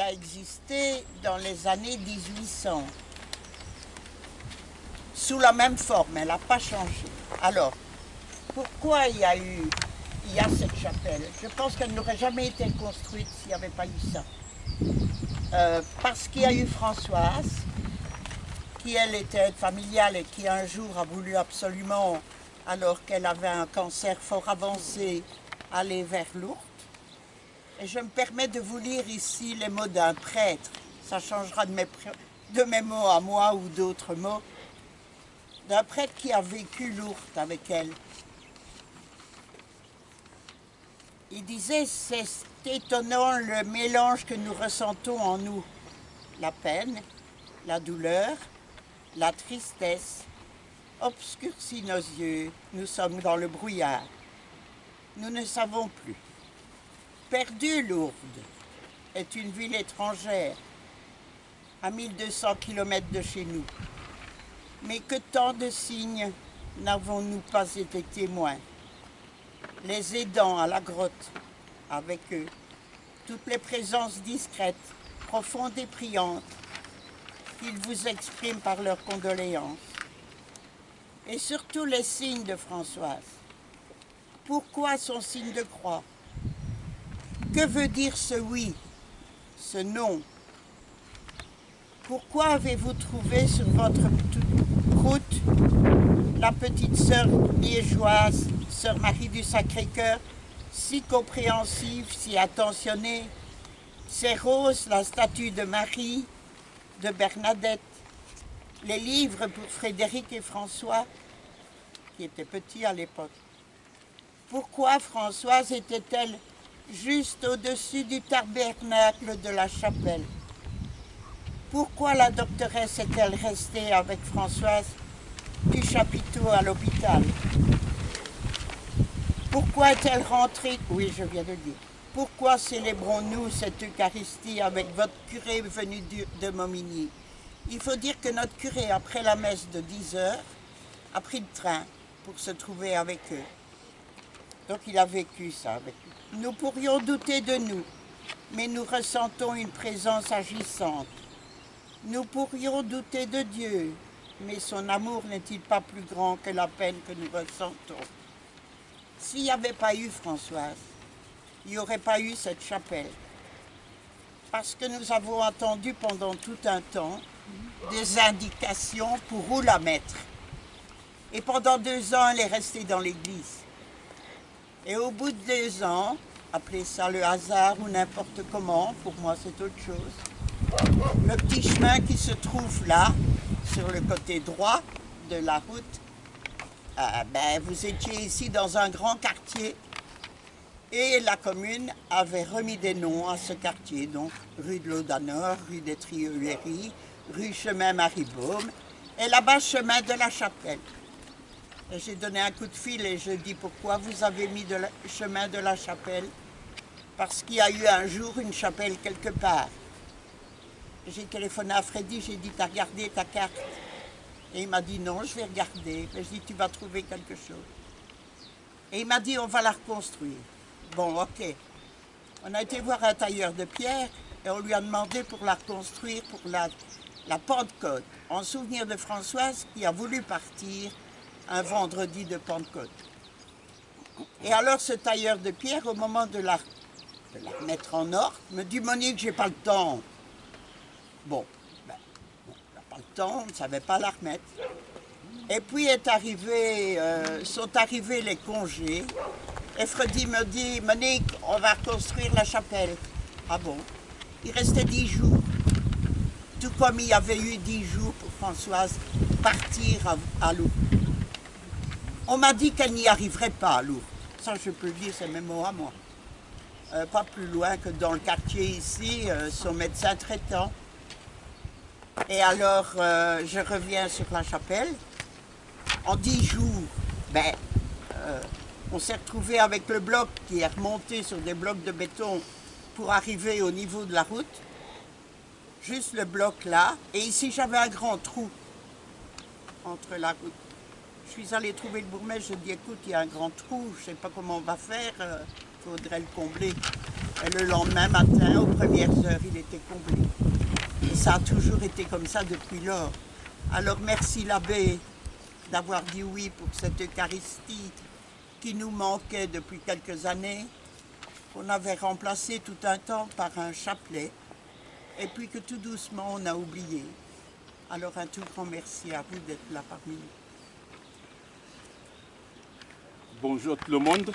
a existé dans les années 1800, sous la même forme, elle n'a pas changé. Alors, pourquoi il y a cette chapelle? Je pense qu'elle n'aurait jamais été construite s'il n'y avait pas eu ça. Parce qu'il y a eu Françoise, qui elle était aide familiale et qui un jour a voulu absolument, alors qu'elle avait un cancer fort avancé, aller vers Lourdes. Et je me permets de vous lire ici les mots d'un prêtre. Ça changera de mes mots à moi ou d'autres mots. D'un prêtre qui a vécu Lourdes avec elle. Il disait, c'est étonnant le mélange que nous ressentons en nous. La peine, la douleur, la tristesse obscurcit nos yeux. Nous sommes dans le brouillard. Nous ne savons plus. Perdue, Lourdes est une ville étrangère, à 1200 km de chez nous. Mais que tant de signes n'avons-nous pas été témoins? Les aidants à la grotte, avec eux, toutes les présences discrètes, profondes et priantes, qu'ils vous expriment par leurs condoléances. Et surtout les signes de Françoise. Pourquoi son signe de croix? Que veut dire ce oui, ce non? Pourquoi avez-vous trouvé sur votre route la petite sœur liégeoise, sœur Marie du Sacré-Cœur, si compréhensive, si attentionnée? Ces roses, la statue de Marie, de Bernadette, les livres pour Frédéric et François, qui étaient petits à l'époque. Pourquoi Françoise était-elle juste au-dessus du tabernacle de la chapelle? Pourquoi la doctoresse est-elle restée avec Françoise du chapiteau à l'hôpital? Pourquoi est-elle rentrée? Oui, je viens de le dire. Pourquoi célébrons-nous cette Eucharistie avec votre curé venu de Momigny? Il faut dire que notre curé, après la messe de 10 heures, a pris le train pour se trouver avec eux. Donc il a vécu ça avec eux. Nous pourrions douter de nous, mais nous ressentons une présence agissante. Nous pourrions douter de Dieu, mais son amour n'est-il pas plus grand que la peine que nous ressentons? S'il n'y avait pas eu Françoise, il n'y aurait pas eu cette chapelle. Parce que nous avons attendu pendant tout un temps des indications pour où la mettre. Et pendant 2 ans, elle est restée dans l'église. Et au bout de 2 ans, appelez ça le hasard ou n'importe comment, pour moi c'est autre chose, le petit chemin qui se trouve là, sur le côté droit de la route, vous étiez ici dans un grand quartier et la commune avait remis des noms à ce quartier, donc rue de l'Audanor, rue des Trioleries, rue Chemin Maribaume et là-bas chemin de la Chapelle. J'ai donné un coup de fil et je dis pourquoi vous avez mis chemin de la Chapelle? Parce qu'il y a eu un jour une chapelle quelque part. J'ai téléphoné à Freddy, j'ai dit, t'as regardé ta carte? Et il m'a dit, non, je vais regarder. Et je dis, tu vas trouver quelque chose. Et il m'a dit, on va la reconstruire. Bon, ok. On a été voir un tailleur de pierre et on lui a demandé pour la reconstruire pour la Pentecôte, en souvenir de Françoise qui a voulu partir un vendredi de Pentecôte. Et alors ce tailleur de pierre, au moment de la remettre en ordre, me dit, Monique, j'ai pas le temps. Bon, on n'a pas le temps, on ne savait pas la remettre. Et puis sont arrivés les congés. Et Freddy me dit, Monique, on va reconstruire la chapelle. Ah bon? Il restait 10 jours. Tout comme il y avait eu 10 jours pour Françoise partir à Lourdes. On m'a dit qu'elle n'y arriverait pas à Lourdes. Ça, je peux le dire, c'est mes mots à moi. Pas plus loin que dans le quartier ici, son médecin traitant. Et alors, je reviens sur la chapelle. En 10 jours, on s'est retrouvé avec le bloc qui est remonté sur des blocs de béton pour arriver au niveau de la route. Juste le bloc là. Et ici, j'avais un grand trou entre la route. Je suis allée trouver le bourgmestre, je dis, écoute, il y a un grand trou, je ne sais pas comment on va faire, il faudrait le combler. Et le lendemain matin, aux premières heures, il était comblé. Et ça a toujours été comme ça depuis lors. Alors merci l'abbé d'avoir dit oui pour cette Eucharistie qui nous manquait depuis quelques années, qu'on avait remplacé tout un temps par un chapelet, et puis que tout doucement on a oublié. Alors un tout grand merci à vous d'être là parmi nous. Bonjour tout le monde.